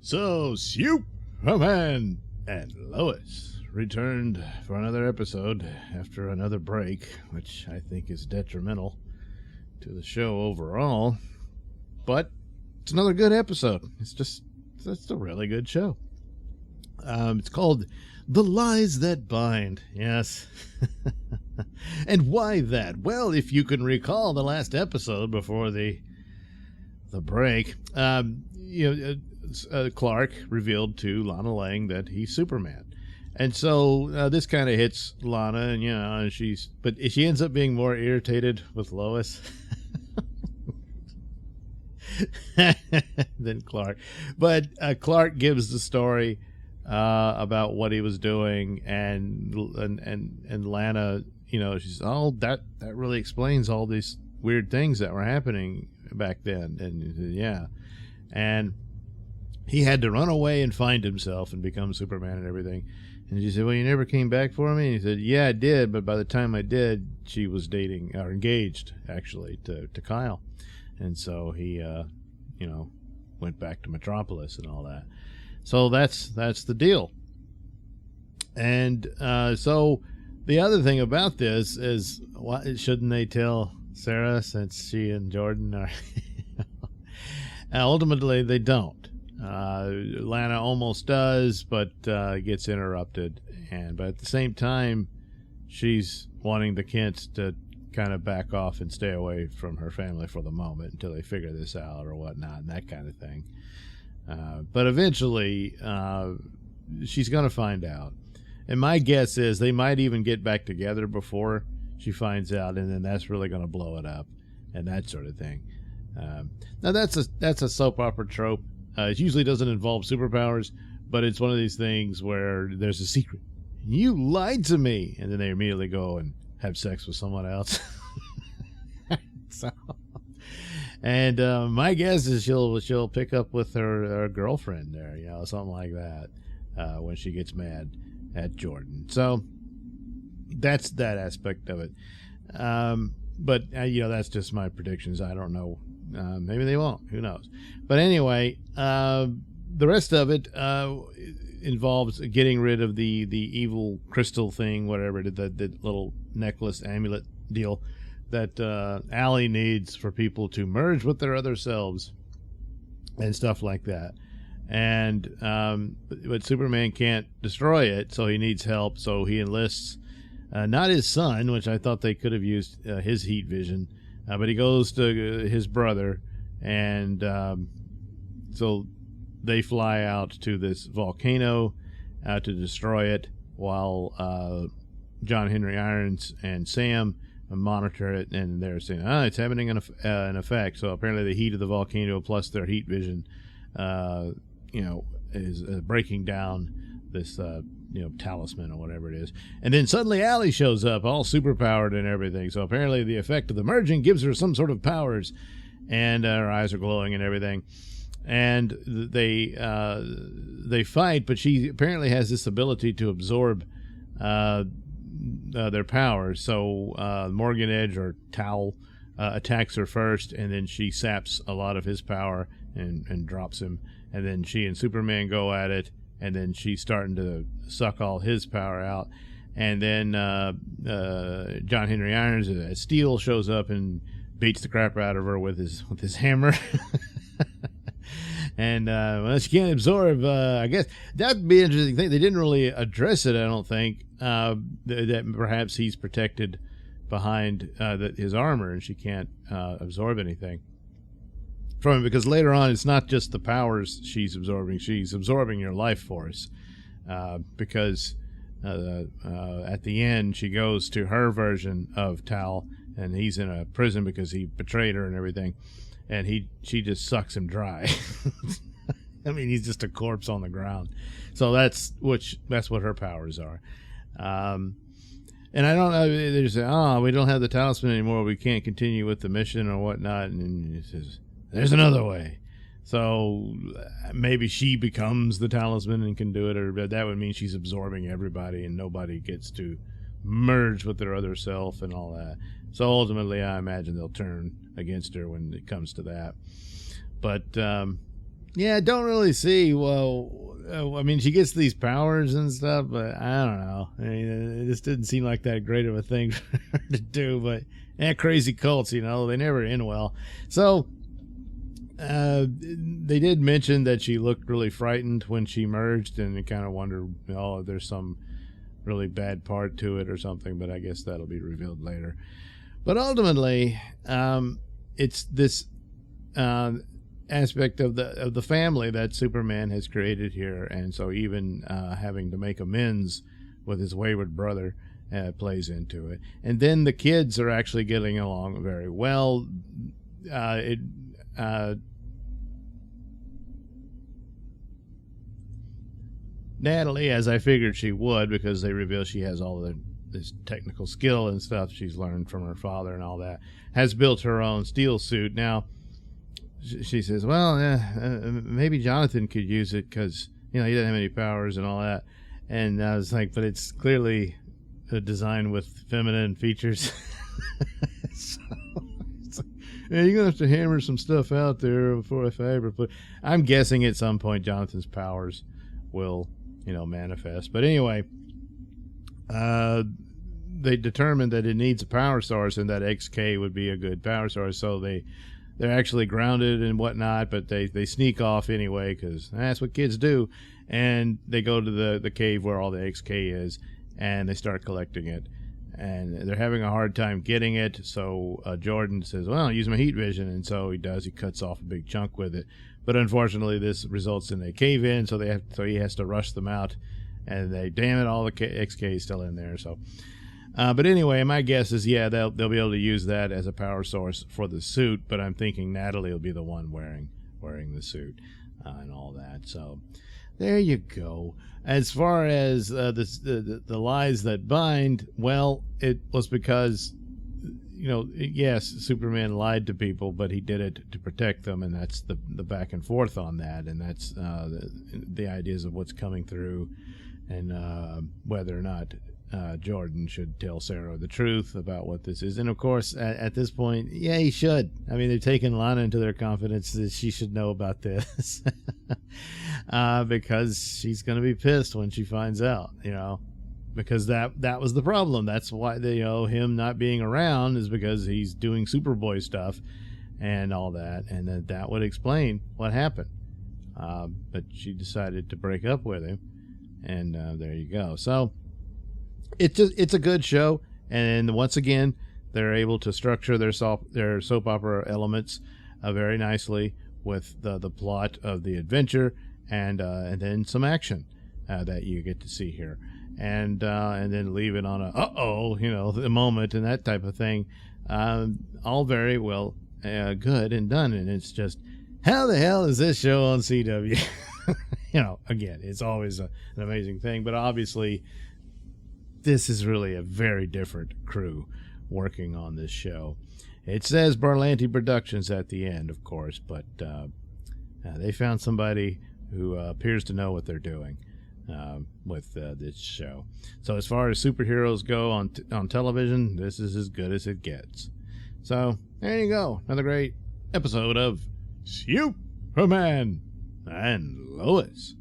So, Superman and Lois returned for another episode after another break, which I think is detrimental to the show overall. But it's another good episode. It's a really good show. It's called The Lies That Bind. Yes. And why that? Well, if you can recall the last episode before the break, Clark revealed to Lana Lang that he's Superman. And so this kind of hits Lana, and she ends up being more irritated with Lois than Clark. But Clark gives the story about what he was doing, and Lana, she's, that really explains all these weird things that were happening back then. And he said, yeah. And he had to run away and find himself and become Superman and everything. And she said, well, you never came back for me? And he said, yeah, I did. But by the time I did, she was dating, or engaged, actually, to Kyle. And so he, went back to Metropolis and all that. So that's the deal. And so the other thing about this is, shouldn't they tell Sarah, since she and Jordan are... Ultimately, they don't. Lana almost does, but gets interrupted. But at the same time, she's wanting the Kents to kind of back off and stay away from her family for the moment until they figure this out or whatnot, and that kind of thing. But eventually, she's going to find out. And my guess is they might even get back together before she finds out, and then that's really going to blow it up and that sort of thing. Now, that's a soap opera trope. It usually doesn't involve superpowers, but it's one of these things where there's a secret. You lied to me, and then they immediately go and have sex with someone else. My guess is she'll pick up with her girlfriend there, something like that, when she gets mad at Jordan. So that's that aspect of it. But that's just my predictions. I don't know. Maybe they won't. Who knows? But anyway, the rest of it involves getting rid of the evil crystal thing, whatever, the little necklace amulet deal that Allie needs for people to merge with their other selves and stuff like that. And but Superman can't destroy it, so he needs help. So he enlists not his son, which I thought they could have used his heat vision. But he goes to his brother, and so they fly out to this volcano to destroy it, while John Henry Irons and Sam monitor it, and they're saying, it's having an effect. So apparently the heat of the volcano plus their heat vision, is breaking down this talisman or whatever it is. And then suddenly Allie shows up, all superpowered and everything. So apparently the effect of the merging gives her some sort of powers, and her eyes are glowing and everything. And they fight, but she apparently has this ability to absorb their powers. So Morgan Edge, or Towel, attacks her first, and then she saps a lot of his power and drops him. And then she and Superman go at it, and then she's starting to suck all his power out. And then John Henry Irons as Steel shows up and beats the crap out of her with his hammer. And she can't absorb, I guess that'd be an interesting thing. They didn't really address it, I don't think, that perhaps he's protected behind his armor, and she can't absorb anything from it, because later on it's not just the powers she's absorbing your life force, because at the end she goes to her version of Tal, and he's in a prison because he betrayed her and everything, and she just sucks him dry. I mean, he's just a corpse on the ground. So that's what her powers are. And I don't know, they say, we don't have the talisman anymore, we can't continue with the mission or whatnot. And he says, there's another way. So maybe she becomes the talisman and can do it, or that would mean she's absorbing everybody and nobody gets to merge with their other self and all that. So ultimately, I imagine they'll turn against her when it comes to that. But Yeah, I don't really see. Well, I mean, she gets these powers and stuff, but I don't know. I mean, it just didn't seem like that great of a thing for her to do. But crazy cults, they never end well. So they did mention that she looked really frightened when she merged, and they kind of wondered, if there's some really bad part to it or something. But I guess that'll be revealed later. But ultimately, it's this aspect of the family that Superman has created here, and so even having to make amends with his wayward brother plays into it. And then the kids are actually getting along very well. Natalie, as I figured she would, because they reveal she has all this technical skill and stuff she's learned from her father and all that, has built her own steel suit. Now she says, well, maybe Jonathan could use it because he doesn't have any powers and all that. And I was like, but it's clearly a design with feminine features. So it's like, you're gonna have to hammer some stuff out there before if I ever put. I'm guessing at some point Jonathan's powers will manifest. But anyway, they determined that it needs a power source, and that XK would be a good power source. So they're actually grounded and whatnot, but they sneak off anyway because that's what kids do. And they go to the cave where all the XK is, and they start collecting it. And they're having a hard time getting it. So Jordan says, well, I'll use my heat vision. And so he does. He cuts off a big chunk with it. But unfortunately, this results in a cave-in, so he has to rush them out. And damn it, all the XK is still in there. So, but anyway, my guess is, they'll be able to use that as a power source for the suit. But I'm thinking Natalie will be the one wearing the suit and all that. So there you go. As far as the lies that bind, well, it was because, yes, Superman lied to people, but he did it to protect them, and that's the back and forth on that, and that's the ideas of what's coming through, and whether or not Jordan should tell Sarah the truth about what this is. And of course, at this point, he should. I mean, they've taken Lana into their confidence that she should know about this because she's going to be pissed when she finds out, because that was the problem. That's why him not being around is because he's doing Superboy stuff and all that, and that would explain what happened. But she decided to break up with him, and there you go. So it's a good show, and once again they're able to structure their soap opera elements very nicely with the plot of the adventure and then some action that you get to see here, and then leave it on the moment and that type of thing. All very well good and done, and it's just, how the hell is this show on CW? Again, it's always an amazing thing, but obviously this is really a very different crew working on this show. It says Berlanti Productions at the end, of course, but they found somebody who appears to know what they're doing with this show. So as far as superheroes go on television, this is as good as it gets. So there you go. Another great episode of Superman and Lois.